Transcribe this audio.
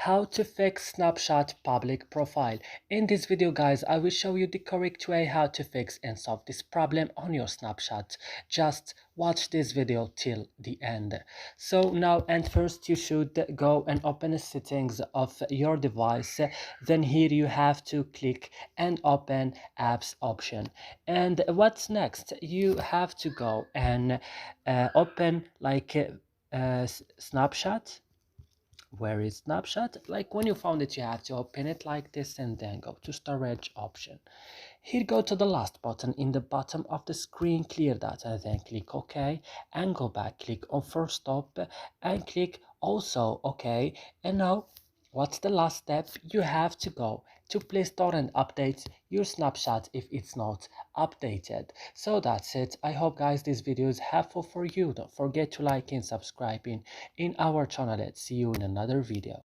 How to fix Snapchat public profile. In this video guys, I will show you the correct way how to fix and solve this problem on your Snapchat. Just watch this video till the end. So now, and first you should go and open the settings of your device. Then here you have to click and open apps option. And what's next? You have to go and open like Snapchat. Where is Snapchat? Like when you found it, you have to open it like this and then go to storage option. Here, go to the last button in the bottom of the screen, clear that, and then click OK and go back, click on first stop and click also OK. And now what's the last step? You have to go to Play Store and update your Snapchat if it's not updated. So that's it. I hope guys this video is helpful for you. Don't forget to like and subscribing in our channel. Let's see you in another video.